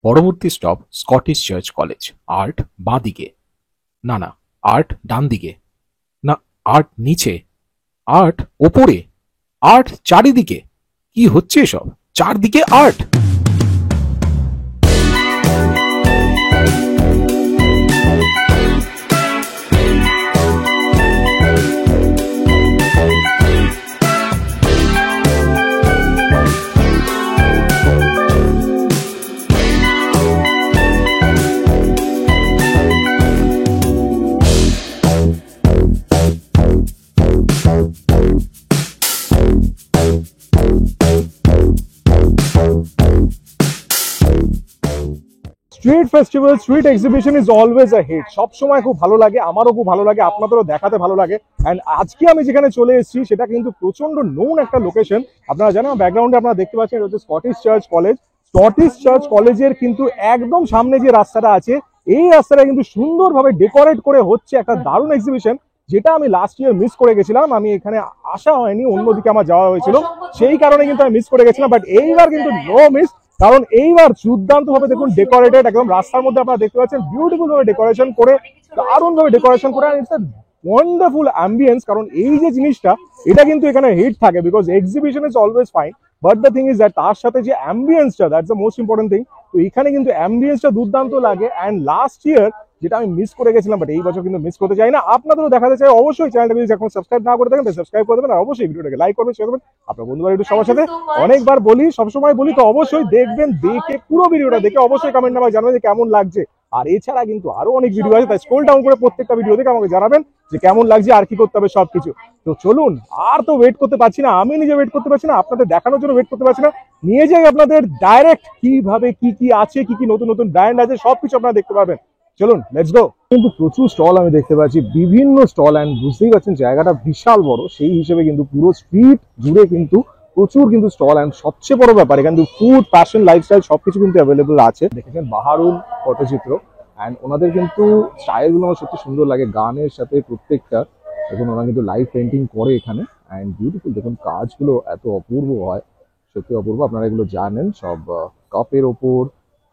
পরবর্তী stop Scottish church college. Art বাঁ দিকে, না না, আর্ট ডান দিকে, না আর্ট নিচে, আর্ট ওপরে, আর্ট চারিদিকে। কি হচ্ছে এসব? চারদিকে art. Street festival, street exhibition is always a hit. সব সময় খুব ভালো লাগে, আমারও খুব ভালো লাগে, আপনাদেরও দেখাতে ভালো লাগে। অ্যান্ড আজকে আমি যেখানে চলে এসেছি সেটা কিন্তু প্রচন্ড নোন একটা লোকেশন। আপনারা জানেন ব্যাকগ্রাউন্ডে আপনারা দেখতে পাচ্ছেন এটা হচ্ছে Scottish church college. Scottish church কলেজের কিন্তু একদম সামনে যে রাস্তাটা আছে, এই রাস্তাটা কিন্তু সুন্দরভাবে ডেকোরেট করে হচ্ছে একটা দারুণ এক্সিবিশন, যেটা আমি লাস্ট ইয়ার মিস করে গেছিলাম। আমি এখানে আসা হয়নি, অন্যদিকে আমার যাওয়া হয়েছিল, সেই কারণে কিন্তু আমি মিস করে গেছিলাম। বাট এইবার কিন্তু নো মিস, কারণ এইবার দুর্দান্ত ভাবে দেখুন ডেকোরেটেড, একদম রাস্তার মধ্যে আপনারা দেখতে পাচ্ছেন বিউটিফুল ভাবে ডেকোরেশন করে, দারুণ ভাবে ডেকোরেশন করে। ইটস আ ওয়ান্ডারফুল অ্যাম্বিয়েন্স, কারণ এই যে জিনিসটা এটা কিন্তু এখানে হিট থাকে, because exhibition is always fine, but the thing is that তার সাথে যে অ্যাম্বিয়েন্সটা, that's the most important thing. তো এখানে কিন্তু অ্যাম্বিয়েন্সটা দুর্দান্ত লাগে। অ্যান্ড লাস্ট ইয়ার যেটা আমি মিস করে গেছিলাম, বাট এই বছর কিন্তু মিস করতে চাই না, আপনাদেরও দেখাতে চাই। অবশ্যই চ্যানেলটা যদি এখন সাবস্ক্রাইব না করে থাকেন সাবস্ক্রাইব করে দেবেন, আর অবশ্যই ভিডিওটাকে লাইক করবেন, শেয়ার করবেন আপনার বন্ধু বাড়ির সবার সাথে। অনেকবার বলি, সবসময় বলি, তো অবশ্যই দেখবেন, দেখে পুরো ভিডিওটা দেখে অবশ্যই কমেন্ট নাম্বার জানাবেন যে কেমন লাগছে। আর এছাড়া কিন্তু আরো অনেক ভিডিও আছে, তাই স্ক্রল ডাউন করে প্রত্যেকটা ভিডিও দেখে আমাকে জানাবেন যে কেমন লাগছে আর কি করতে হবে সবকিছু। তো চলুন, আর তো ওয়েট করতে পারছি না, আমি নিজে ওয়েট করতে পারছি না, আপনাদের দেখানোর জন্য ওয়েট করতে পারছি না। নিয়ে যাই আপনাদের ডাইরেক্ট কিভাবে কি কি আছে, কি কি নতুন নতুন ব্র্যান্ড আছে, সবকিছু আপনারা দেখতে পাবেন। চলুন, লেটস গো। কিন্তু প্রচুর স্টল আমি দেখতে পাচ্ছি, বিভিন্ন স্টল, অ্যান্ড বুঝতেই পারছেন জায়গাটা বিশাল বড়, সেই হিসেবে কিন্তু পুরো স্ট্রিট জুড়ে কিন্তু প্রচুর কিন্তু স্টল। অ্যান্ড সবচেয়ে বড় ব্যাপার এখানে কিন্তু ফুড, ফ্যাশন, লাইফস্টাইল সবকিছু কিন্তু অ্যাভেলেবল আছে। দেখেছেন বাহারুল পটচিত্র, অ্যান্ড ওনাদের কিন্তু স্টাইলগুলো আমার সত্যি সুন্দর লাগে, গানের সাথে প্রত্যেকটা। দেখুন ওরা কিন্তু লাইভ পেন্টিং করে এখানে, অ্যান্ড বিউটিফুল। দেখুন কাজগুলো এত অপূর্ব হয়, সত্যি অপূর্ব। আপনারা এগুলো জানেন, সব কাপের ওপর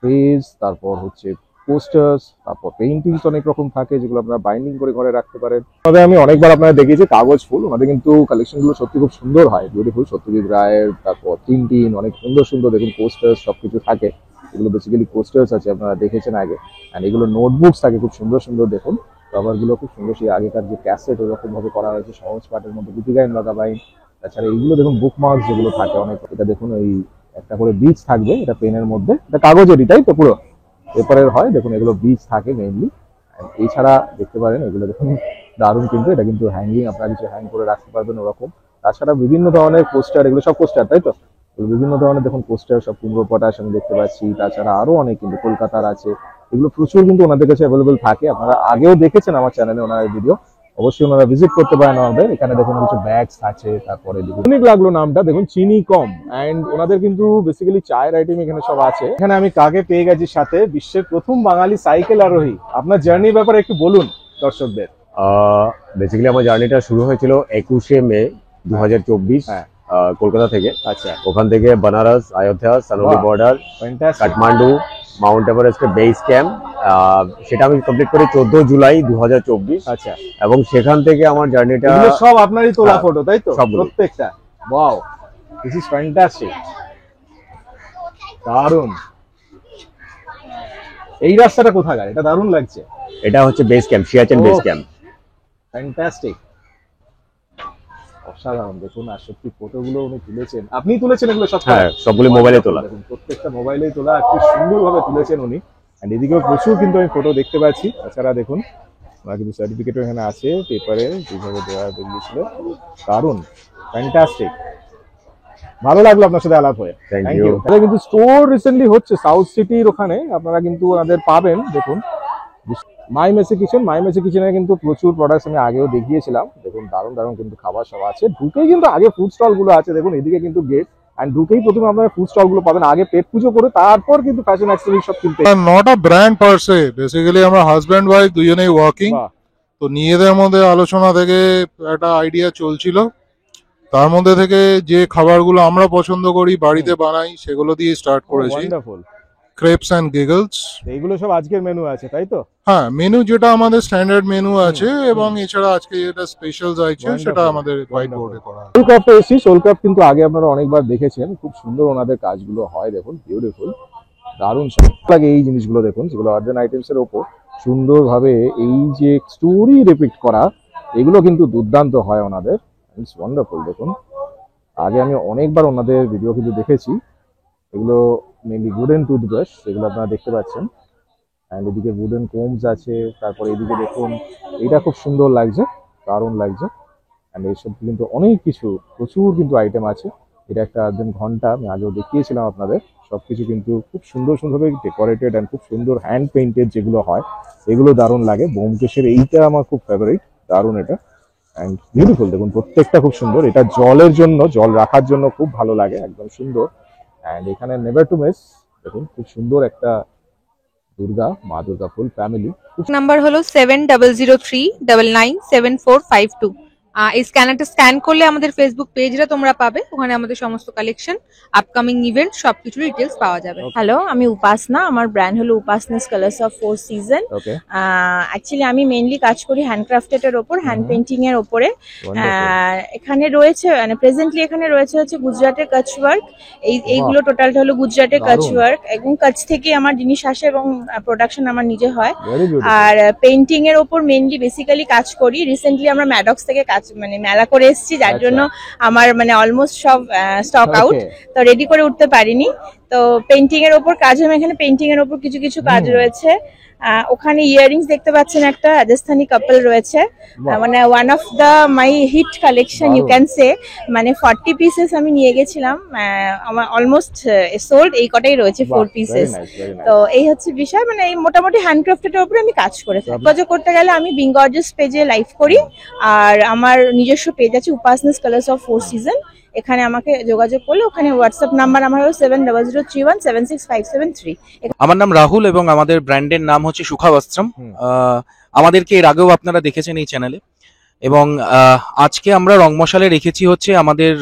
পেজ, তারপর হচ্ছে পোস্টার্স, তারপর পেইন্টিংস অনেক রকম থাকে যেগুলো আপনারা বাইন্ডিং করে ঘরে রাখতে পারেন। তবে আমি অনেকবার আপনারা দেখিয়েছি কাগজ ফুল, ওনাদের কিন্তু কালেকশনগুলো সত্যি খুব সুন্দর হয়, বিউটিফুল। সত্যজিৎ রায়ের, তারপর টিন অনেক সুন্দর সুন্দর দেখুন পোস্টার্স সবকিছু থাকে। এগুলো বেসিক্যালি পোস্টার্স আছে, আপনারা দেখেছেন আগে। অ্যান্ড এগুলো নোটবুকস থাকে খুব সুন্দর সুন্দর, দেখুন কভারগুলো খুব সুন্দর, সেই আগেকার যে ক্যাসেট ওরকম ভাবে করা হয়েছে, সহজ পাঠের মধ্যে গুটিগাইন লাগাবাইন। তাছাড়া এইগুলো দেখুন বুকমার্কস যেগুলো থাকে অনেক, এটা দেখুন ওই একটা করে বীজ থাকবে, এটা পেনের মধ্যে, এটা কাগজেরই তাই তো, পুরো পেপারের হয়। দেখুন এগুলো বীজ থাকে মেইনলি। এছাড়া দেখতে পারেন এগুলো দেখুন দারুণ, কিন্তু এটা কিন্তু হ্যাঙ্গিং, আপনারা কিছু হ্যাং করে রাখতে পারবেন ওরকম। তাছাড়া বিভিন্ন ধরনের পোস্টার, এগুলো সব পোস্টার তাই তো, বিভিন্ন ধরনের দেখুন পোস্টার, সব কুমড়ো পটাশ আমি দেখতে পাচ্ছি। তাছাড়া আরো অনেক কিন্তু কলকাতার আছে, এগুলো প্রচুর কিন্তু ওনাদের কাছে অ্যাভেলেবল থাকে। আপনারা আগেও দেখেছেন আমার চ্যানেলে ওনার ভিডিও, অবশ্যই ওনারা ভিজিট করতে পারেন আমাদের এখানে। দেখুন কিছু ব্যাগস আছে, তারপরে দেখুন অনেক লাগলো নামটা, দেখুন চিনি কম। অ্যান্ড ওনাদের কিন্তু বেসিক্যালি চায়ের আইটেম এখানে সব আছে। এখানে আমি কাকে পেয়ে গেছি সাথে, বিশ্বের প্রথম বাঙালি সাইকেল আরোহী। আপনার জার্নির ব্যাপারে একটু বলুন দর্শকদের। বেসিক্যালি আমার জার্নিটা শুরু হয়েছিল 21শে মে 2024 কলকাতা থেকে। আচ্ছা, ওখান থেকে বানারস, অযোধ্যা, সানোলি বর্ডার, কাঠমান্ডু, মাউন্ট এভারেস্টের বেস ক্যাম্প, সেটা আমি কমপ্লিট করি 14 জুলাই 2024। আচ্ছা, এবং সেখান থেকে আমার জার্নিটা সব আপনারই তোলা ফটো তাই তো, সবগুলো। প্রত্যেকটা। ওয়াও, দিস ইজ ফ্যান্টাস্টিক, দারুণ। এই রাস্তাটা কোথাকার? এটা দারুণ লাগছে। এটা হচ্ছে base camp, Siachen base camp. Fantastic, অসাধারণ। দেখুন আর সত্যি ফটোগুলো উনি তুলেছেন, আপনি তুলেছেন এগুলো সব? হ্যাঁ, সবগুলো মোবাইলে তোলা। দেখুন প্রত্যেকটা মোবাইলেই তোলা, খুব সুন্দরভাবে তুলেছেন উনি। এন্ড এদিকেও প্রচুর কিন্তু আমি ফটো দেখতে পাচ্ছি। তাছাড়া দেখুন ওনার কিন্তু সার্টিফিকেটও এখানে আছে, পেপারে যেভাবে দেওয়া বেরিয়েছিল। দারুণ, ফ্যান্টাস্টিক, ভালো লাগলো আপনার সাথে আলাপ হয়ে। Thank you. কিন্তু স্টোর রিসেন্টলি হচ্ছে সাউথ সিটির ওখানে, আপনারা কিন্তু ওনাদের পাবেন। দেখুন মাই মেসি কিচেনে কিন্তু প্রচুর প্রোডাক্টস আমি আগেও দেখিয়েছিলাম। দেখুন দারুণ দারুণ কিন্তু খাবার সব আছে। ঢুকেই কিন্তু আগে ফুড স্টল গুলো আছে, দেখুন এদিকে কিন্তু গেট, এন্ড ঢুকেই প্রথমে আপনারা ফুড স্টল গুলো পাবেন। আগে পেট পুজো করে তারপর কিন্তু ফ্যাশন অ্যাক্সেসরিজ সব কিনতে। Not a brand per say, basically আমরা হাজব্যান্ড ওয়াইফ দুজনেই ওয়ার্কিং, তো নিজেদের মধ্যে আলোচনা থেকে একটা আইডিয়া চলছিল। তার মধ্যে থেকে যে খাবারগুলো আমরা পছন্দ করি, বাড়িতে বানাই, সেগুলো দিয়ে স্টার্ট করেছি। Crepes and giggles. এইগুলো সব আজকের মেনু আছে তাই তো? হ্যাঁ, মেনু যেটা আমাদের স্ট্যান্ডার্ড মেনু আছে, এবং এছাড়া আজকে যেটা স্পেশাল চাইছে সেটা আমাদের হোয়াইট বোর্ডে করা আছে। সোল ক্রাফটে এসেছি। সোল ক্রাফট কিন্তু আগে আপনারা অনেকবার দেখেছেন, খুব সুন্দর ওনাদের কাজগুলো হয়, দেখুন বিউটিফুল, দারুণ লাগে এই জিনিসগুলো। দেখুন যেগুলো অর্ডার আইটেমস এর ওপর সুন্দরভাবে এই যে স্টোরি রিপিট করা, এগুলো কিন্তু দুর্দান্ত হয় ওনাদের, ইটস ওয়ান্ডারফুল। দেখুন আগে আমি অনেকবার ওনাদের ভিডিও কিন্তু দেখেছি। এগুলো মেনলি উডেন টুথব্রাশ, যেগুলো আপনারা দেখতে পাচ্ছেন, অ্যান্ড এদিকে উডেন কোমস আছে। তারপরে এদিকে দেখুন এটা খুব সুন্দর লাগছে, দারুণ লাগছে। অ্যান্ড এইসব কিন্তু অনেক কিছু, প্রচুর কিন্তু আইটেম আছে। এটা একটা একদম ঘন্টা, আমি আগেও দেখিয়েছিলাম আপনাদের। সবকিছু কিন্তু খুব সুন্দর সুন্দরভাবে ডেকোরেটেড অ্যান্ড খুব সুন্দর হ্যান্ড পেইন্টেড যেগুলো হয়, এগুলো দারুণ লাগে। ব্যোমকেশের এইটা আমার খুব ফেভারিট, দারুণ এটা অ্যান্ড বিউটিফুল। দেখুন প্রত্যেকটা খুব সুন্দর, এটা জলের জন্য, জল রাখার জন্য খুব ভালো লাগে, একদম সুন্দর। অ্যান্ড এখানে নেভার টু মিস, দেখুন খুব সুন্দর একটা দুর্গা, মা দুর্গা ফুল ফ্যামিলি। নাম্বার হলো 7003997452। এই স্ক্যানারটা স্ক্যান করলে আমাদের ফেসবুক পেজটা তোমরা পাবে, ওখানে আমাদের সমস্ত কালেকশন, আপকামিং ইভেন্ট সবকিছু ডিটেলস পাওয়া যাবে। হ্যালো, আমি উপাসনা, আমার ব্র্যান্ড হলো Upasana's colours of 4 season. Okay, actually আমি মেইনলি কাজ করি হ্যান্ডক্রাফটেড ওপর, হ্যান্ড পেইন্টিং এর ওপরে। ওয়ান্ডারফুল। এখানে রয়েছে মানে প্রেজেন্টলি এখানে রয়েছে হচ্ছে গুজরাটের কাচ ওয়ার্ক। এইগুলো টোটালটা হলো গুজরাটের কাচ দারুণ। ওয়ার্ক, এবং কাচ থেকে আমার জিনিস আসে এবং প্রোডাকশন আমার নিজে হয়। Very beautiful. আর পেইন্টিং এর ওপর মেইনলি বেসিক্যালি কাজ করি। রিসেন্টলি আমরা ম্যাডক্স থেকে কাজ মানে মেলা করে এসেছি, যার আচ্ছা। জন্য আমার মানে অলমোস্ট সব স্টক আউট, তো রেডি করে উঠতে পারিনি। তো পেইন্টিং এর ওপর কাজ হয়, এখানে পেইন্টিং এর ওপর কিছু কিছু কাজ রয়েছে। ওখানে ইয়াররিংস দেখতে পাচ্ছেন, একটা রাজস্থানি কাপল রয়েছে, মানে one of the my hit collection you can say. মানে 40 পিসেস আমি নিয়ে গেছিলাম, আমার অলমোস্ট সোল্ড, এই কটাই রয়েছে 4 পিসেস। তো এই হচ্ছে বিষয়, মানে এই মোটামুটি হ্যান্ডক্রাফটেড এর উপরে আমি কাজ করে থাকি। যোগাযোগ করতে গেলে আমি বিঙ্গর্জাস পেজে লাইভ করি, আর আমার নিজস্ব পেজ আছে উপাসনাস কালার্স অফ 4 সিজন। এখানে আমাকে যোগাযোগ করলে, ওখানে হোয়াটসঅ্যাপ নাম্বার আমার হলো 7003176573। আমার নাম রাহুল এবং আমাদের ব্র্যান্ডের নাম হচ্ছে সুখা বস্ত্রম। আমাদেরকে এর আগেও আপনারা দেখেছেন এই চ্যানেলে, এবং আজকে আমরা রং মশালে রেখেছি হচ্ছে আমাদের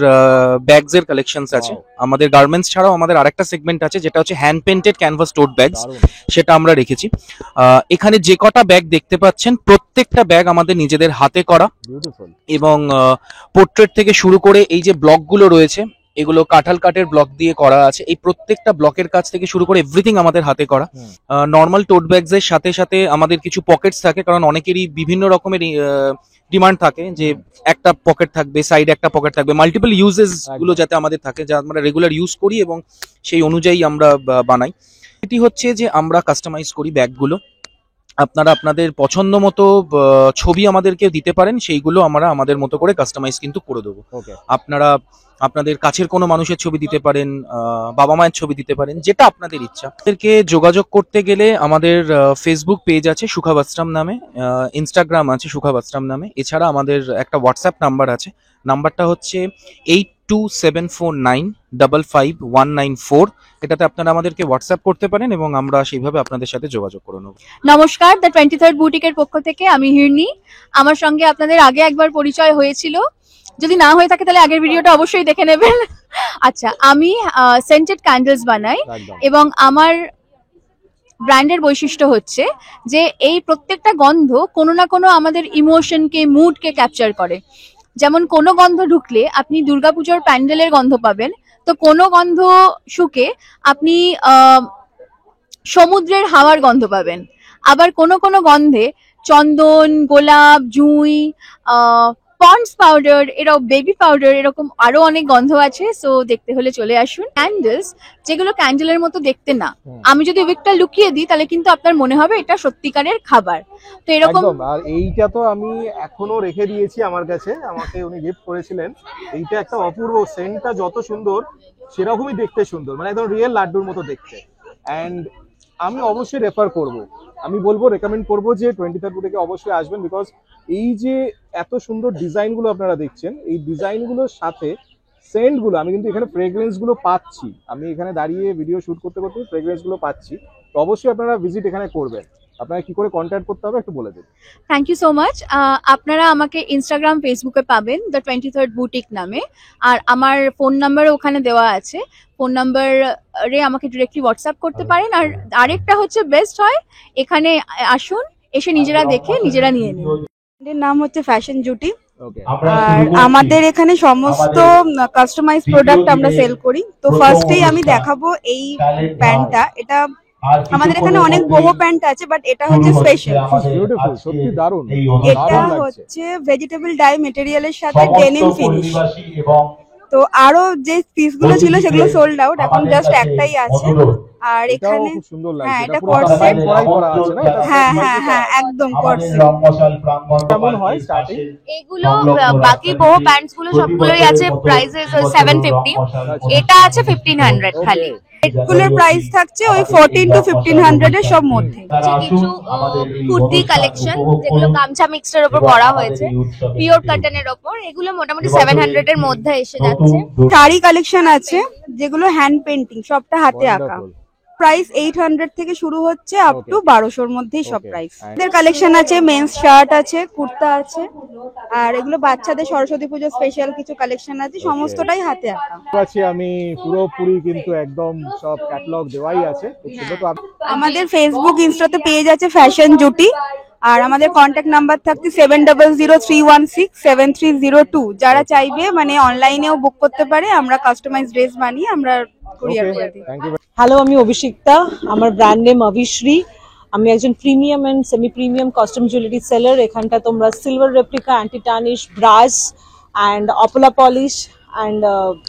ব্যাগস এর কালেকশনস আছে। আমাদের গার্মেন্টস ছাড়াও আমাদের আরেকটা সেগমেন্ট আছে, যেটা হচ্ছে হ্যান্ড পেইন্টেড ক্যানভাস টোট ব্যাগস, সেটা আমরা রেখেছি। এখানে যে কটা ব্যাগ দেখতে পাচ্ছেন, প্রত্যেকটা ব্যাগ আমাদের নিজেদের হাতে করা, এবং পোর্ট্রেট থেকে শুরু করে এই যে ব্লকগুলো রয়েছে, এগুলো কাঁঠাল কাঠের ব্লক দিয়ে করা আছে। এই প্রত্যেকটা ব্লকের কাজ থেকে শুরু করে এভরিথিং আমাদের হাতে করা। নর্মাল টোট ব্যাগস এর সাথে সাথে আমাদের কিছু পকেটস থাকে, কারণ অনেকেরই বিভিন্ন রকমের ডিমান্ড থাকে যে একটা পকেট থাকবে, সাইডে একটা পকেট থাকবে, মাল্টিপল ইউজেস গুলো যাতে আমাদের থাকে, যা আমরা রেগুলার ইউজ করি এবং সেই অনুযায়ী আমরা বানাই। এটি হচ্ছে যে আমরা কাস্টমাইজ করি ব্যাগগুলো। আপনারা আপনাদের পছন্দ মতো ছবি আমাদেরকে দিতে পারেন, সেইগুলো আমরা আমাদের মতো করে কাস্টমাইজ কিন্তু করে দেবো। আপনারা আপনাদের কাছের কোনো মানুষের ছবি দিতে পারেন, বাবা মায়ের ছবি দিতে পারেন, যেটা আপনাদের ইচ্ছা। আপনাদেরকে যোগাযোগ করতে গেলে আমাদের ফেসবুক পেজ আছে সুখা বস্ত্রম নামে, ইনস্টাগ্রাম আছে সুখা বস্ত্রম নামে, এছাড়া আমাদের একটা হোয়াটসঅ্যাপ নাম্বার আছে। নাম্বারটা হচ্ছে 8274955194। এটাতে আপনারা আমাদেরকে হোয়াটসঅ্যাপ করতে পারেন এবং আমরা সেইভাবে আপনাদের সাথে যোগাযোগ করে নেব। নমস্কার, দ্য 23rd বুটিকের পক্ষ থেকে আমি হিরনি। আমার সঙ্গে আপনাদের আগে একবার পরিচয় হয়েছিল, যদি না হয়ে থাকে তাহলে আগের ভিডিওটা অবশ্যই দেখে নেবেন। আচ্ছা, আমি সেন্টেড ক্যান্ডেলস বানাই, এবং আমার ব্র্যান্ডের বৈশিষ্ট্য হচ্ছে যে এই প্রত্যেকটা গন্ধ কোনো না কোনো আমাদের ইমোশনকে, মুডকে ক্যাপচার করে। যেমন কোনো গন্ধ ঢুকলে আপনি দুর্গাপুজোর প্যান্ডেলের গন্ধ পাবেন, তো কোনো গন্ধ শুকে আপনি সমুদ্রের হাওয়ার গন্ধ পাবেন। আবার কোনো কোনো গন্ধে চন্দন, গোলাপ, জুঁই, পন্ডস পাউডার, এরকম বেবি পাউডার, এরকম আরো অনেক গন্ধ আছে। সো দেখতে হলে চলে আসুন। ক্যান্ডেলস যেগুলো ক্যান্ডেলের মতো দেখতে না, আমি যদি উইকটা লুকিয়ে দিই তাহলে কিন্তু আপনার মনে হবে এটা সত্যিকারের খাবার। তো এরকম। আর এইটা তো আমি এখনো রেখে দিয়েছি আমার কাছে, আমাকে উনি গিফট করেছিলেন। এইটা একটা অপূর্ব, সেন্টটা যত সুন্দর সেরকমই দেখতে সুন্দর, মানে একদম রিয়েল লাড্ডুর মতো দেখতে। অ্যান্ড আমি অবশ্যই রেফার করব, আমি বলবো, রেকমেন্ড করবো যে 23rd বুটিকে অবশ্যই আসবেন, বিকজ এই যে এত সুন্দর ডিজাইনগুলো আপনারা দেখছেন, এই ডিজাইনগুলোর সাথে সেন্টগুলো, আমি কিন্তু এখানে ফ্রেগ্রেন্সগুলো পাচ্ছি, আমি এখানে দাঁড়িয়ে ভিডিও শুট করতে করতে ফ্রেগ্রেন্সগুলো পাচ্ছি। তো অবশ্যই আপনারা ভিজিট এখানে করবেন। আপনাকে কি করে কন্ট্যাক্ট করতে হবে একটু বলে দিন। Thank you so much. আপনারা আমাকে ইনস্টাগ্রাম ফেসবুকে পাবেন দ্য 23rd বুটিক নামে, আর আমার ফোন নাম্বারও ওখানে দেওয়া আছে। ফোন নাম্বারে আমাকে ডিরেক্টলি হোয়াটসঅ্যাপ করতে পারেন। আর আরেকটা হচ্ছে বেস্ট হয় এখানে আসুন, এসে নিজেরা দেখে নিজেরা নিয়ে নিন। এর নাম হচ্ছে ফ্যাশন জুটি। ওকে, আর আমাদের এখানে সমস্ত কাস্টমাইজ প্রোডাক্ট আমরা সেল করি। তো ফার্স্টেই আমি দেখাবো এই প্যান্টটা। এটা আমাদের এখানে অনেক বহু প্যান্ট আছে, বাট এটা হচ্ছে স্পেশাল। বিউটিফুল, সত্যি দারুণ। এটা দারুণ লাগছে। হচ্ছে ভেজিটেবল ডাই মেটেরিয়ালের সাথে ডেনিম ফিনিশ। তো আরো যে পিসগুলো ছিল সেগুলো সোল্ড আউট, এখন জাস্ট একটাই আছে। আর এটাও এখানে খুব সুন্দর হ্যাঁ, লাগছে। এটা পুরো কট সেট। কড়াই করা আছে না? এটা হ্যাঁ হ্যাঁ হ্যাঁ, একদম কট সেট। কেমন হয় স্টার্টিং? এগুলো বাকি বহু প্যান্টস গুলো সবগুলোই আছে প্রাইসেস 750, এটা আছে 1500 খালি। এগুলোর প্রাইস থাকছে ওই 14 to 1500 এর সব মধ্যে। কিছু কুর্তি কালেকশন যেগুলো গামছা মিক্সডের উপর করা হয়েছে পিওর কটনের উপর, এগুলো মোটামুটি 700 এর মধ্যে এসে যাচ্ছে। শাড়ি কালেকশন আছে যেগুলো হ্যান্ড পেন্টিং, সবটা হাতে আঁকা। Wonderful. প্রাইস 800 থেকে শুরু হচ্ছে আপ টু 1200 মধ্যেই সব Okay. প্রাইস। এদের কালেকশন আছে, মেন্স শার্ট আছে, কুর্তা আছে, আর এগুলো বাচ্চাদের সরস্বতী পুজো স্পেশাল কিছু কালেকশন আছে, সমস্তটাই হাতে আঁকা। পাচ্ছি আমি পুরোপুরি কিন্তু একদম সব ক্যাটালগ দেওয়াই আছে। খুব সুন্দর। তো আমাদের ফেসবুক ইনস্টাতে পেজ আছে ফ্যাশন জুটি, আর আমাদের কন্ট্যাক্ট নাম্বার থাকছে 7003167302। যারা চাইবে মানে অনলাইনেও বুক করতে পারে, আমরা কাস্টমাইজ ড্রেস বানিয়ে আমরা কুরিয়ার করে দিই। Thank you. হ্যালো, আমি অভিষিক্তা। আমার ব্র্যান্ড নেম অভিশ্রী। আমি একজন premium and semi premium custom jewellery seller. এখানটা তোমরা silver replica, anti tarnish, brass and অপোলা পলিশ অ্যান্ড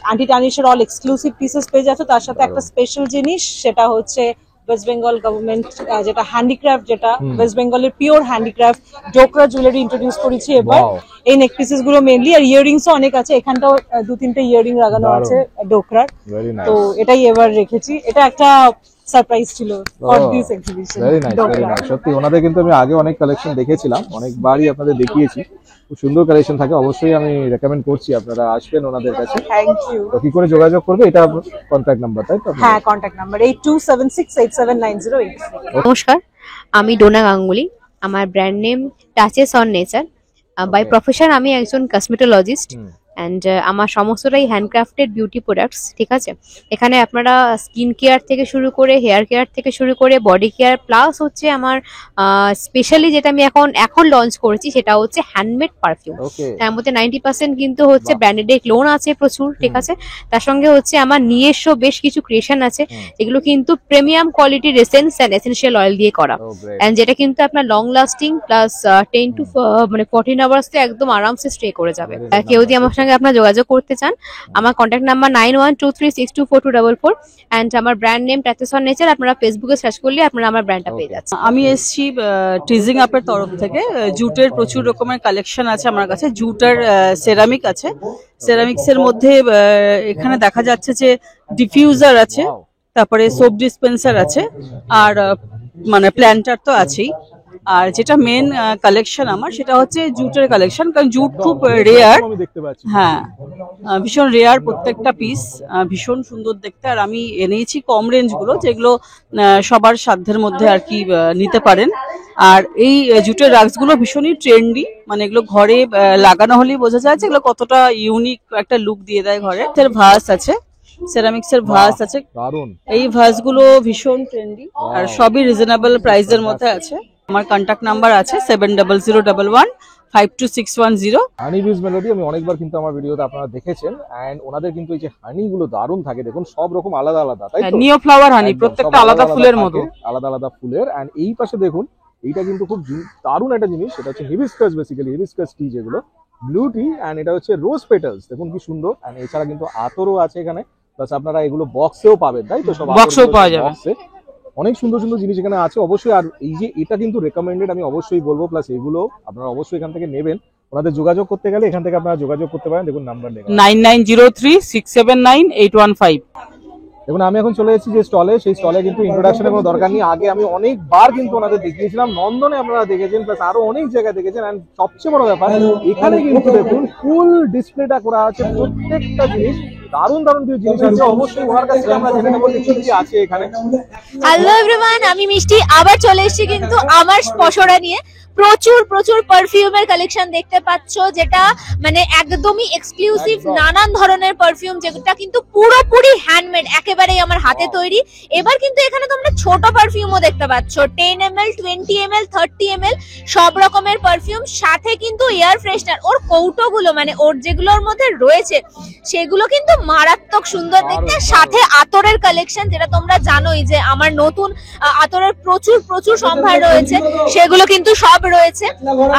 অ্যান্টি টার্নিশের অল এক্সক্লুসিভ পিসেস পেয়ে যাচ্ছ। তার সাথে একটা স্পেশাল জিনিস, সেটা হচ্ছে ওয়েস্ট বেঙ্গল গভর্নমেন্ট যেটা হ্যান্ডিক্রাফট, যেটা ওয়েস্ট বেঙ্গলের pure handicraft dokra jewellery introduce করেছি এবার। এই নেক পিসেস গুলো মেনলি, আর ইয়াররিংসও অনেক আছে। এখানটাও 2-3টে ইয়াররিং লাগানো আছে ডোকরার। Very nice. তো এটাই এবার রেখেছি। এটা একটা সারপ্রাইজ ছিল for this exhibition. Very nice, very nice. সত্যি ওনাদের কিন্তু আমি আগে অনেক কালেকশন দেখেছিলাম, অনেকবারই আপনাদের দেখিয়েছি। খুব সুন্দর কালেকশন থাকে, অবশ্যই আমি রেকমেন্ড করছি আপনারা আসবেন ওনাদের কাছে। Thank you. তো কি করে যোগাযোগ করবে? এটা কন্ট্যাক্ট নাম্বার, তাই তো? হ্যাঁ, কন্ট্যাক্ট নাম্বার 8276879083। নমস্কার, আমি ডোনা গাঙ্গুলি। আমার brand name touches on nature. By profession আমি একজন কসমেটোলজিস্ট, অ্যান্ড আমার সমস্তটাই হ্যান্ডক্রাফটেড বিউটি প্রোডাক্টস। ঠিক আছে, এখানে আপনারা স্কিন কেয়ার থেকে শুরু করে হেয়ার কেয়ার থেকে শুরু করে বডি কেয়ার, প্লাস হচ্ছে আমার স্পেশালি যেটা আমি এখন লঞ্চ করেছি সেটা হচ্ছে হ্যান্ডমেড পারফিউম। তার মধ্যে 90% কিন্তু হচ্ছে ব্র্যান্ডেড ক্লোন আছে প্রচুর। ঠিক আছে, তার সঙ্গে হচ্ছে আমার নিজস্ব বেশ কিছু ক্রিয়েশন আছে যেগুলো কিন্তু প্রিমিয়াম কোয়ালিটির এসেন্স অ্যান্ড এসেনশিয়াল অয়েল দিয়ে করা, অ্যান্ড যেটা কিন্তু আপনার long lasting plus 10 to 14 hours তো একদম আরামসে স্টে করে যাবে। কেউ যদি আমার সঙ্গে আপনার যোগাযোগ করতে চান, আমার কন্ট্যাক্ট নাম্বার 9123624244, অ্যান্ড আমার brand name touches on nature. আপনারা ফেসবুকে সার্চ করলে আপনারা আমার ব্র্যান্ডটা পেয়ে যাচ্ছেন। আমি এসেছি টিজিং আপের তরফ থেকে। জুটের প্রচুর রকমের কালেকশন আছে আমার কাছে। জুটের সেরামিক আছে, সেরামিক্স এর মধ্যে এখানে দেখা যাচ্ছে যে ডিফিউজার আছে, তারপরে সোপ ডিসপেন্সার আছে, আর মানে প্ল্যান্টার তো আছেই। আর যেটা মেন কালেকশন আমার, সেটা হচ্ছে জুটের কালেকশন, কারণ জুট খুব রেয়ার। হ্যাঁ, ভীষণ রেয়ার প্রত্যেকটা পিস, ভীষণ সুন্দর দেখতে। আর আমি এনেছি কম রেঞ্জ গুলো, যেগুলো সবার সাধ্যের মধ্যে আর কি নিতে পারেন। আর এই জুটের রাক্স গুলো ভীষণই ট্রেন্ডি, মানে এগুলো ঘরে লাগানো হলেই বোঝা যায় যে এগুলো কতটা ইউনিক একটা লুক দিয়ে দেয় ঘরে। ভাস আছে, সেরামিক্স এর ভাস আছে, এই ভাস গুলো ভীষণ ট্রেন্ডি আর সবই রিজনেবল প্রাইসের মধ্যে আছে। আমার কন্ট্যাক্ট নাম্বার আছে 7001152610। হানি বিজ মেলোডি আমি অনেকবার কিন্তু আমার ভিডিওতে আপনারা দেখেছেন, এন্ড ওনাদের কিন্তু এই যে হানি গুলো দারুণ থাকে, দেখুন সব রকম আলাদা আলাদা, তাই তো? নিও ফ্লাওয়ার হানি, প্রত্যেকটা আলাদা ফুলের মতো, আলাদা আলাদা ফুলের। এন্ড এই পাশে দেখুন, এইটা কিন্তু খুব দারুণ একটা জিনিস, সেটা হচ্ছে হিবিস্কাস, বেসিক্যালি হিবিস্কাস টি, যেগুলো ব্লু টি, এন্ড এটা হচ্ছে রোজ পেটালস। দেখুন কি সুন্দর। এন্ড এছাড়া কিন্তু আতরও আছে এখানে, প্লাস আপনারা এগুলো বক্সেও পাবেন, তাই তো? সব বক্সেও পাওয়া যাবে। অনেক সুন্দর সুন্দর জিনিস এখানে আছে অবশ্যই। আর এই যে এটা কিন্তু রেকমেন্ডেড আমি অবশ্যই বলবো, প্লাস এগুলো আপনারা অবশ্যই এখান থেকে নেবেন। ওনাদের যোগাযোগ করতে গেলে এখান থেকে আপনারা যোগাযোগ করতে পারেন। দেখুন নাম্বার 9903679815। দেখুন আমি এখন চলে এসেছি যে স্টলে, সেই স্টলে কিন্তু ইন্ট্রোডাকশনের কোনো দরকার নেই। আগে আমি অনেকবার কিন্তু ওনাদের দেখিয়েছিলাম, নন্দনে আপনারা দেখেছেন, প্লাস আরো অনেক জায়গায় দেখেছেন। এন্ড সবচেয়ে বড় ব্যাপার, এখানে কিন্তু দেখুন ফুল ডিসপ্লেটা করা আছে প্রত্যেকটা জিনিস। দারুণ দারুণ কিছু জিনিস আছে, অবশ্যই ওনার কাছ থেকে আমরা জেনে নেবো যে কি কি আছে এখানে। হ্যালো এভরিওয়ান, আমি মিষ্টি আবার চলে এসেছি কিন্তু আমার পসরা নিয়ে। প্রচুর প্রচুর পারফিউমের কালেকশন দেখতে পাচ্ছ, যেটা মানে একদমই এক্সক্লুসিভ, নানান ধরনের পারফিউম, যেটা কিন্তু পুরোপুরি হ্যান্ডমেড, একেবারেই আমার হাতে তৈরি। এবার কিন্তু এখানে তোমরা ছোট পারফিউমও দেখতে পাচ্ছ, 10 ml, 20 ml, 30 ml, সব রকমের পারফিউম, সাথে কিন্তু এয়ার ফ্রেশনার। ওর কৌটোগুলো মানে ওর যেগুলোর মধ্যে রয়েছে সেগুলো কিন্তু মারাত্মক সুন্দর দেখতে। সাথে আতরের কালেকশন, যেটা তোমরা জানোই যে আমার নতুন আতরের প্রচুর প্রচুর সম্ভার রয়েছে, সেগুলো কিন্তু সব রয়েছে।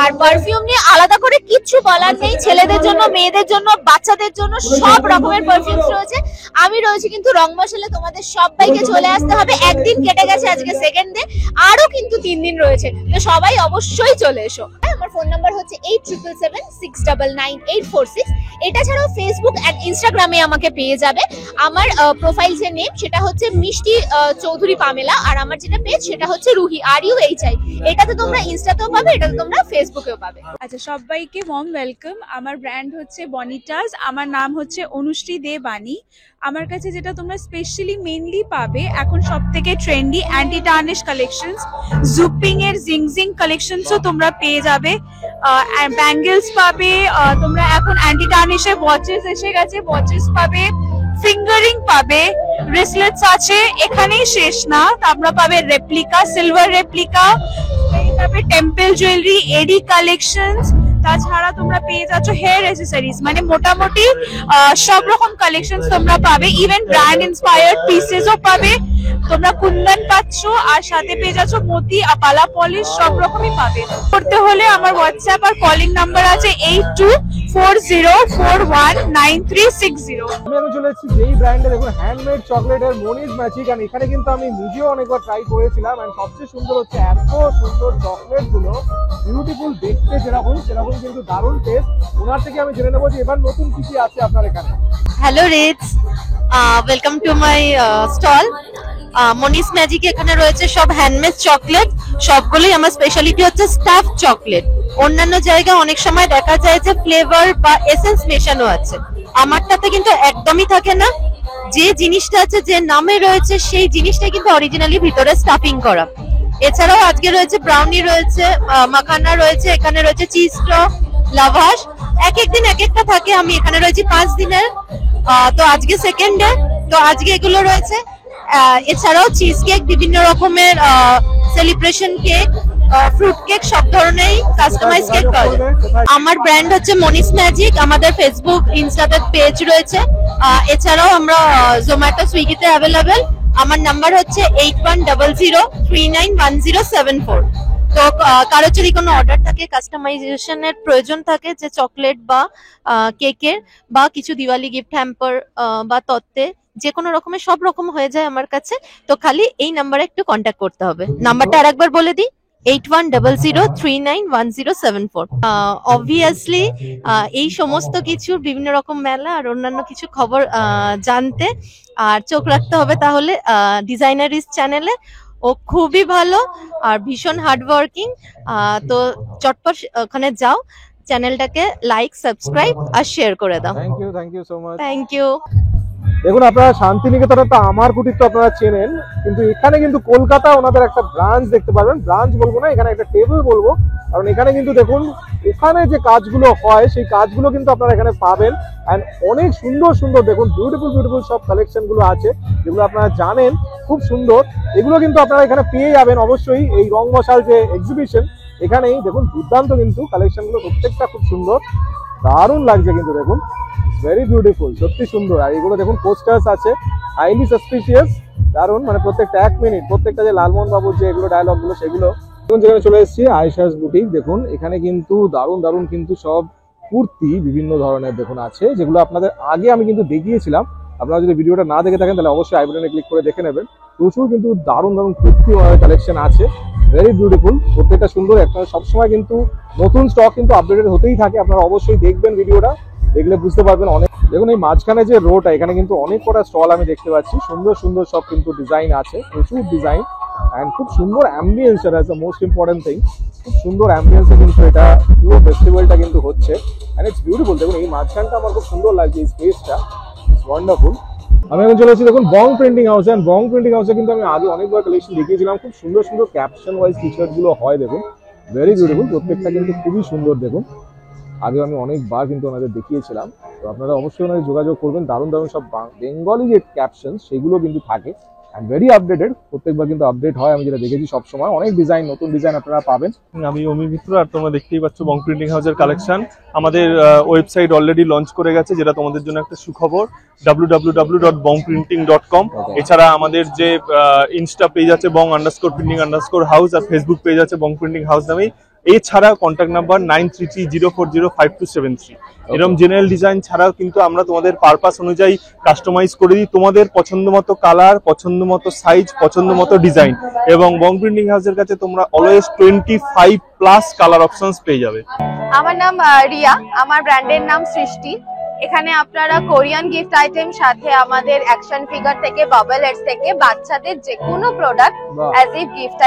আর পারফিউম নিয়ে আলাদা করে কিচ্ছু বলার নেই, ছেলেদের জন্য, মেয়েদের জন্য, বাচ্চাদের জন্য সব রকমের পারফিউমস রয়েছে। আমি রয়েছি কিন্তু রং মশালে, তোমাদের সবাইকে চলে আসতে হবে। একদিন কেটে গেছে, আজকে সেকেন্ড ডে, আরো কিন্তু 3 দিন রয়েছে, তো সবাই অবশ্যই চলে এসো। আমার ফোন নাম্বার হচ্ছে 8777699846। এটা ছাড়াও ফেসবুক এন্ড ইনস্টাগ্রামে আমাকে পেয়ে যাবে। আমার প্রোফাইল যে নেম সেটা হচ্ছে মিষ্টি চৌধুরী পামেলা, আর আমার যেটা পেজ সেটা হচ্ছে রুহি, RUHI। এটাতে তোমরা ইনস্টাতেও পাবে, এটাতে তোমরা ফেসবুকেও পাবে। আচ্ছা, সবাইকে ওয়ার্ম ওয়েলকাম। আমার ব্র্যান্ড হচ্ছে বনিটাস, আমার নাম হচ্ছে অনুশ্রী দে বানি। আমার কাছে যেটা তোমরা স্পেশালি মেইনলি পাবে এখন সবথেকে ট্রেন্ডি অ্যান্টি টার্নিশ কালেকশনস, জুপিং এর জিংজিং কালেকশনসও তোমরা পেয়ে যাবে। ব্যাঙ্গেলস পাবে তোমরা, এখন অ্যান্টি টার্নিশের ওয়াচেস এসে গেছে, ওয়াচেস পাবে, ফিঙ্গারিং পাবে, ব্রেসলেটস আছে, এখানেই শেষ না, তোমরা পাবে রেপ্লিকা, সিলভার রেপ্লিকা, পাবে টেম্পল জুয়েলারি, এডি কালেকশনস। তাছাড়া তোমরা পেয়ে যাচ্ছ হেয়ার অ্যাক্সেসরিজ, মানে মোটামুটি সব রকম কালেকশনস তোমরা পাবে। ইভেন ব্র্যান্ড ইন্সপায়ার্ড পিসেসও পাবে তোমরা, কুন্দন পাচ্ছ, আর সাথে পেয়ে যাচ্ছ মতি, পালা পলিশ, সব রকমই পাবে। করতে হলে আমার হোয়াটসঅ্যাপ আর কলিং নাম্বার আছে 8240419360। আমি চলে এসেছি যেই ব্র্যান্ডে, দেখুন হ্যান্ডমেড চকলেটের মনিজ ম্যাজিক, আর এখানে কিন্তু আমি নিজেও অনেকবার ট্রাই করেছিলাম। এন্ড সবচেয়ে সুন্দর হচ্ছে এত সুন্দর চকলেট গুলো, বিউটিফুল দেখতে, যেরকম সেরকম কিন্তু দারুণ টেস্ট। ওনার থেকে আমি জেনে নেবো যে এবার নতুন কি কি আছে আপনার এখানে। Hello Rits, welcome to my stall Moni's magic. এখানে রয়েছে সব হ্যান্ডমেড চকলেট, সবগুলোই আমার স্পেশালিটি হচ্ছে স্টাফ চকলেট। অন্যান্য জায়গায় অনেক সময় দেখা যায় যে ফ্লেভার বা এসেন্স মেশানো আছে, আমারটাতে কিন্তু একদমই থাকে না। যে জিনিসটা আছে, যে নামে রয়েছে, সেই জিনিসটাই কিন্তু অরিজিনালি ভিতরে স্টাফিং করা। এছাড়াও আজকে রয়েছে ব্রাউনি, রয়েছে মাখানা, রয়েছে এখানে রয়েছে চিজ টক, লাভাশ, এক এক দিন এক একটা থাকে। আমি এখানে রয়েছি 5 দিনের, তো আজকে সেকেন্ড ডে, তো আজকে এগুলো রয়েছে। এছাড়াও চিজ কেক, বিভিন্ন রকমের সেলিব্রেশন কেক, ফ্রুট কেক, সব ধরনের কাস্টমাইজ কেক পাওয়া যায়। আমার ব্র্যান্ড হচ্ছে মনিস ম্যাজিক, আমাদের ফেসবুক ইনস্টাতে পেজ রয়েছে। এছাড়াও আমরা জোম্যাটো, সুইগিতে অ্যাভেলেবেল। আমার নাম্বার হচ্ছে 8100391074। তো কারো যদি কোনো অর্ডার থাকে, কাস্টমাইজেশনের প্রয়োজন থাকে, যে চকলেট বা কেকের বা কিছু দিওয়ালি গিফট হ্যাম্পার বা তত্ত্বে, যে কোনো রকমের সব রকম হয়ে যায় আমার কাছে। তো খালি এই নাম্বারে একটু কন্ট্যাক্ট করতে হবে। নাম্বারটা আরেকবার বলে দিই, 8100391074। অবভিয়াসলি এই সমস্ত কিছুর বিভিন্ন রকম মেলা আর অন্যান্য কিছু খবর জানতে আর চোখ রাখতে হবে তাহলে ডিজাইনারিজ চ্যানেলে। ও খুবই ভালো আর ভীষণ হার্ডওয়ার্কিং, তো চটপট ওখানে যাও, চ্যানেলটাকে লাইক, সাবস্ক্রাইব আর শেয়ার করে দাও। Thank you so much. Thank you. দেখুন আপনারা শান্তিনিকেতনে তো আমার কুটির তো আপনারা চেনেন, কিন্তু এখানে কিন্তু কলকাতা ওনাদের একটা ব্রাঞ্চ দেখতে পারবেন। ব্রাঞ্চ বলবো না, এখানে একটা টেবিল বলবো, কারণ এখানে কিন্তু দেখুন এখানে যে কাজগুলো হয় সেই কাজগুলো কিন্তু আপনারা এখানে পাবেন। অ্যান্ড অনেক সুন্দর সুন্দর দেখুন বিউটিফুল বিউটিফুল সব কালেকশন গুলো আছে, যেগুলো আপনারা জানেন খুব সুন্দর। এগুলো কিন্তু আপনারা এখানে পেয়ে যাবেন অবশ্যই। এই রং মশাল যে এক্সিবিশন, এখানেই দেখুন দুর্দান্ত কিন্তু কালেকশন গুলো, প্রত্যেকটা খুব সুন্দর, দারুণ লাগছে কিন্তু দেখুন, ভেরি বিউটিফুল, সত্যি সুন্দর। আর এগুলো দেখুন পোস্টার্স আছে, হাইলি সাসপিশিয়াস, দারুণ, মানে প্রত্যেকটা 1 মিনিট, প্রত্যেকটা যে লালমোহন বাবুর যে এগুলো ডায়লগ গুলো সেগুলো। দেখুন যেখানে চলে এসেছি আয়েশাস বুটিক, দেখুন এখানে কিন্তু দারুণ দারুণ কিন্তু সব কুর্তি বিভিন্ন ধরনের দেখুন আছে, যেগুলো আপনাদের আগে আমি কিন্তু দেখিয়েছিলাম। আপনারা যদি ভিডিওটা না দেখে থাকেন তাহলে অবশ্যই আই বাটনে ক্লিক করে দেখে নেবেন। প্রচুর কিন্তু দারুণ দারুণ কুর্তি কালেকশন আছে, ভেরি বিউটিফুল, প্রত্যেকটা সুন্দর। একটা সবসময় কিন্তু নতুন স্টক কিন্তু আপডেটেড হতেই থাকে, আপনারা অবশ্যই দেখবেন, ভিডিওটা দেখলে বুঝতে পারবেন। অনেক দেখুন এই মাঝখানে যে রোডটা, এখানে কিন্তু অনেক কটা স্টল আমি দেখতে পাচ্ছি, সুন্দর সুন্দর সব কিন্তু ডিজাইন আছে, প্রচুর ডিজাইন অ্যান্ড খুব সুন্দর ambience, that's the most important thing. খুব সুন্দর অ্যাম্বিয়েন্সে কিন্তু এটা পুরো ফেস্টিভ্যালটা কিন্তু হচ্ছে, অ্যান্ড ইটস বিউটিফুল। দেখুন এই মাঝখানটা আমার খুব সুন্দর লাগছে, এই স্পেসটা ওয়ান্ডারফুল। আমি এখন চলে এসেছি দেখুন বং প্রিন্টিং হাউসে। এন্ড বং প্রিন্টিং হাউসে কিন্তু আমি আগে অনেকবার কালেকশন দেখিয়েছিলাম, খুব সুন্দর সুন্দর ক্যাপশন ওয়াইজ টি শার্ট গুলো হয় দেখুন, ভেরি বিউটিফুল, প্রত্যেকটা কিন্তু খুবই সুন্দর দেখুন। আগে আমি অনেকবার কিন্তু ওনাদের দেখিয়েছিলাম, তো আপনারা অবশ্যই ওনাদের যোগাযোগ করবেন। দারুণ দারুণ সব বেঙ্গলি যে ক্যাপশন সেগুলো কিন্তু থাকে অ্যান্ড ভেরি আপডেটেড, প্রত্যেকবার কিন্তু আপডেট হয়, আমি যেটা দেখেছি সবসময় অনেক ডিজাইন, নতুন ডিজাইন আপনারা পাবেন। আমি অমি মিত্র, আর তোমরা দেখতেই পাচ্ছ বং প্রিন্টিং হাউসের কালেকশন। আমাদের ওয়েবসাইট অলরেডি লঞ্চ করে গেছে, যেটা তোমাদের জন্য একটা সুখবর, www.bongprinting.com। এছাড়া আমাদের যে ইনস্টা পেজ আছে bong_printing_house, আর ফেসবুক পেজ আছে বং প্রিন্টিং হাউস নামেই। এছাড়া কন্ট্যাক্ট নাম্বার 9330405273। এরকম জেনারেল ডিজাইন ছাড়াও কিন্তু আমরা তোমাদের পারপাস অনুযায়ী কাস্টমাইজ করে দিই, তোমাদের পছন্দ মতো কালার, পছন্দ মতো সাইজ, পছন্দ মতো ডিজাইন। এবং বং প্রিন্টিং হাউসের কাছে তোমরা অলওয়েজ 25+ কালার অপশনস পেয়ে যাবে। আমার নাম রিয়া, আমার ব্র্যান্ডের নাম সৃষ্টি। এখানে আপনারা কোরিয়ান গিফট আইটেম, সাথে আমাদের অ্যাকশন ফিগার থেকে বাবল হেডস থেকে বাচ্চাদের যে কোনো product as if gift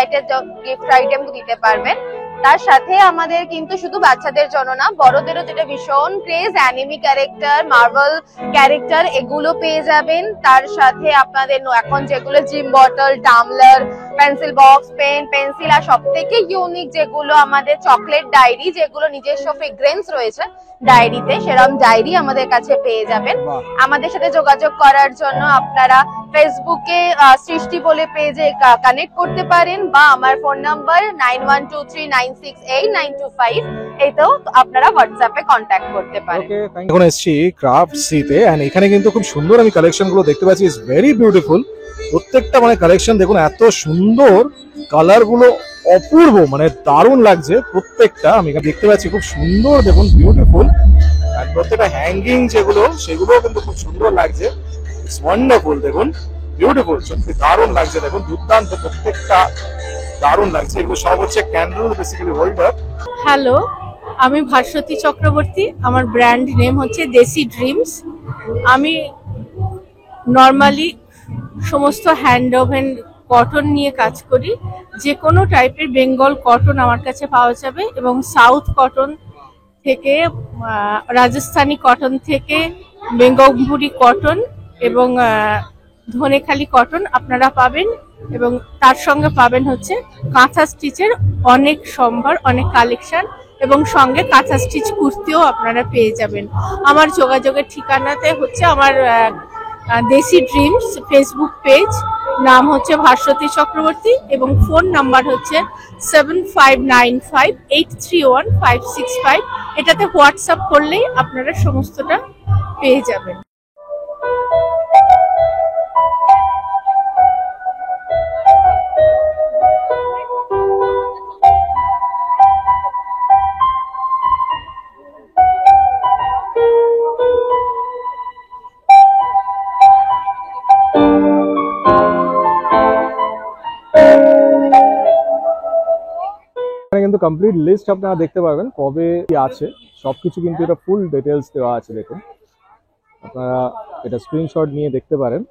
item দিতে পারবেন। তার সাথে আমাদের কিন্তু শুধু বাচ্চাদের জন্য না, বড়দেরও যেটা ভীষণ craze, anime character, Marvel character, এগুলো পেয়ে যাবেন। তার সাথে আপনাদের এখন যেগুলো gym bottle, tumbler, pencil box, pen, pencil, আর সব থেকে ইউনিক যেগুলো আমাদের চকলেট ডায়েরি, যেগুলো নিজস্ব ফ্রেগ্রেন্স রয়েছে ডায়েরিতে, সেরকম ডায়েরি আমাদের কাছে পেয়ে যাবেন। আমাদের সাথে যোগাযোগ করার জন্য আপনারা ফেসবুকে সৃষ্টি বলে পেজে কানেক্ট করতে পারেন, বা আমার ফোন নাম্বার 9123968925, এতেও আপনারা হোয়াটসঅ্যাপে কন্ট্যাক্ট করতে পারেন। এখন এসেছি ক্রাফট সিতে, এন্ড এখানে কিন্তু খুব সুন্দর আমি কালেকশন গুলো দেখতে পাচ্ছি, ইটস ভেরি বিউটিফুল। প্রত্যেকটা মানে কালেকশন দেখুন, এত সুন্দর, কালার গুলো অপূর্ব, মানে দারুণ লাগছে প্রত্যেকটা। আমি দেখতে পাচ্ছি খুব সুন্দর দেখুন, বিউটিফুল। আর প্রত্যেকটা হ্যাঙ্গিং যেগুলো, সেগুলো কিন্তু খুব সুন্দর লাগছে, ইটস ওয়ান্ডারফুল দেখুন, বিউটিফুল, সত্যি দারুণ লাগছে দেখুন, দুর্দান্ত, প্রত্যেকটা দারুণ লাগছে। এগুলো সব হচ্ছে ক্যান্ডেল বেসিক্যালি হোল্ডার। হ্যালো, আমি ভাস্বতী চক্রবর্তী, আমার ব্র্যান্ড নেম হচ্ছে দেশি ড্রিমস। আমি নর্মালি সমস্ত হ্যান্ড ওভেন কটন নিয়ে কাজ করি, যে কোনো টাইপের বেঙ্গল কটন আমার কাছে পাওয়া যাবে, এবং সাউথ কটন থেকে, রাজস্থানি কটন থেকে, বেঙ্গলপুরি কটন এবং ধনেখালি কটন আপনারা পাবেন। এবং তার সঙ্গে পাবেন হচ্ছে কাঁথা স্টিচের অনেক সম্ভার, অনেক কালেকশন, এবং সঙ্গে কাঁথা স্টিচ কুর্তিও আপনারা পেয়ে যাবেন। আমার যোগাযোগের ঠিকানাতে হচ্ছে আমার দেশি ড্রিমস ফেসবুক পেজ, নাম হচ্ছে ভাস্বতী চক্রবর্তী, এবং ফোন নাম্বার হচ্ছে 7595831565। এটাতে হোয়াটসঅ্যাপ করলেই আপনারা সমস্তটা পেয়ে যাবেন। কিন্তু কমপ্লিট লিস্ট আপনারা দেখতে পারবেন কবে কি আছে, সবকিছু কিন্তু এটা ফুল ডিটেলস দেওয়া আছে দেখুন, আপনারা এটা স্ক্রিনশট নিয়ে দেখতে পারেন,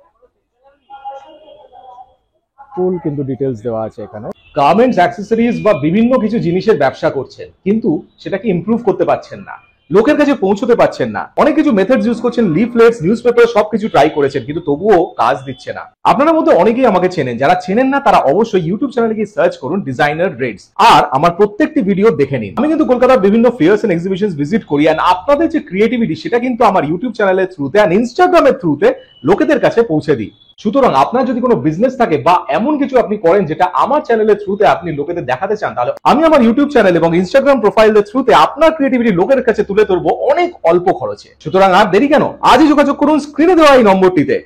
ফুল কিন্তু ডিটেলস দেওয়া আছে এখানে। গার্মেন্টস, অ্যাক্সেসরিজ বা বিভিন্ন কিছু জিনিসের ব্যবসা করছেন, কিন্তু সেটাকে ইমপ্রুভ করতে পারছেন না, লোকের কাছে পৌঁছতে পারছেন না, অনেক কিছু মেথডস ইউজ করছেন, লিফলেটস, নিউজপেপার, সবকিছু ট্রাই করেছেন, কিন্তু তবুও কাজ দিচ্ছে না। আপনাদের মধ্যে অনেকেই আমাকে চেনেন, যারা চেনেন না তারা অবশ্যই ইউটিউব চ্যানেলে গিয়ে সার্চ করুন ডিজাইনার রেডস, আর আমার প্রত্যেকটি ভিডিও দেখে নিন। আমি কিন্তু কলকাতার বিভিন্ন ফেয়ার্স এন্ড এক্সিবিশনস ভিজিট করি, আর আপনাদের যে ক্রিয়েটিভিটি সেটা কিন্তু আমার ইউটিউব চ্যানেলের থ্রুতে আর ইনস্টাগ্রামের থ্রুতে লোকেদের কাছে পৌঁছে দিই। সুতরাং আপনার যদি কোনো বিজনেস থাকে বা এমন কিছু আপনি করেন যেটা আমার চ্যানেলের থ্রুতে আপনি লোকেদের দেখাতে চান, তাহলে আমি আমার ইউটিউব চ্যানেল এবং ইনস্টাগ্রাম প্রোফাইলের থ্রুতে আপনার ক্রিয়েটিভিটি লোকের কাছে তুলে ধরবো অনেক অল্প খরচে। সুতরাং আর দেরি কেন, আজই যোগাযোগ করুন স্ক্রিনে দেওয়া এই নম্বরটিতে,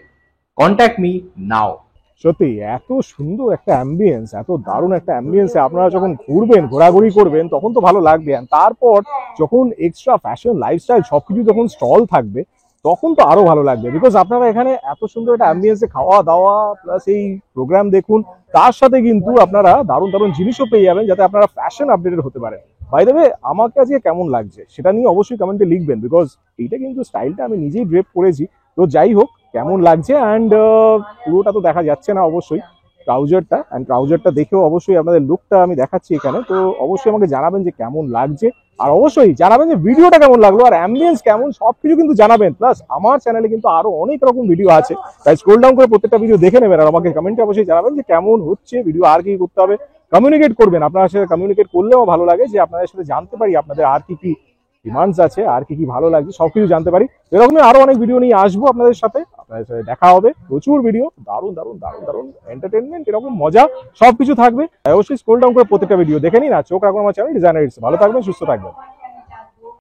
কন্ট্যাক্ট মি নাও। সত্যি এত সুন্দর একটা অ্যাম্বিয়েন্স, এত দারুণ একটা অ্যাম্বিয়েন্সে আপনারা যখন ঘুরবেন, ঘোরাঘুরি করবেন, তখন তো ভালো লাগবে। তারপর যখন এক্সট্রা ফ্যাশন, লাইফস্টাইল সবকিছু যখন স্টল থাকবে, তখন তো আরো ভালো লাগবে। বিকজ আপনারা এখানে এত সুন্দর একটা অ্যাম্বিয়েন্সে খাওয়া দাওয়া প্লাস এই প্রোগ্রাম দেখুন, তার সাথে কিন্তু আপনারা দারুণ দারুণ জিনিসও পেয়ে যাবেন, যাতে আপনারা ফ্যাশন আপডেটেড হতে পারেন। বাই দ্য ওয়ে, আমাকে আজকে কেমন লাগছে সেটা নিয়ে অবশ্যই কমেন্টে লিখবেন, বিকজ এইটা কিন্তু স্টাইলটা আমি নিজেই ড্রেপ করেছি। তো যাই হোক, কেমন লাগছে, অ্যান্ড পুরোটা তো দেখা যাচ্ছে না অবশ্যই, ট্রাউজারটা, অ্যান্ড ট্রাউজারটা দেখেও অবশ্যই আপনাদের লুকটা আমি দেখাচ্ছি এখানে, তো অবশ্যই আমাকে জানাবেন যে কেমন লাগছে। আর অবশ্যই জানাবেন যে ভিডিওটা কেমন লাগলো আর অ্যাম্বিয়েন্স কেমন, সবকিছু কিন্তু জানাবেন। প্লাস আমার চ্যানেলে কিন্তু আরো অনেক রকম ভিডিও আছে, তাই স্ক্রল ডাউন করে প্রত্যেকটা ভিডিও দেখে নেবেন আর আমাকে কমেন্টে অবশ্যই জানাবেন যে কেমন হচ্ছে ভিডিও, আর কি করতে হবে। কমিউনিকেট করবেন, আপনার সাথে কমিউনিকেট করলেও ভালো লাগে, যে আপনাদের সাথে জানতে পারি আপনাদের আর কি কি ডিমান্ডস আছে, আর কি কি ভালো লাগছে সবকিছু জানতে পারি। এরকমই আরো অনেক ভিডিও নিয়ে আসবো আপনাদের সাথে দেখা হবে, প্রচুর ভিডিও, দারুণ দারুণ দারুণ দারুণ এন্টারটেনমেন্ট, এরকম মজা সবকিছু থাকবে। অবশ্যই স্ক্রল ডাউন করে প্রত্যেকটা ভিডিও দেখে নিন আর চোখ রাখুন আমার চ্যানেল ডিজাইনার ইটস। ভালো থাকবেন, সুস্থ থাকবেন।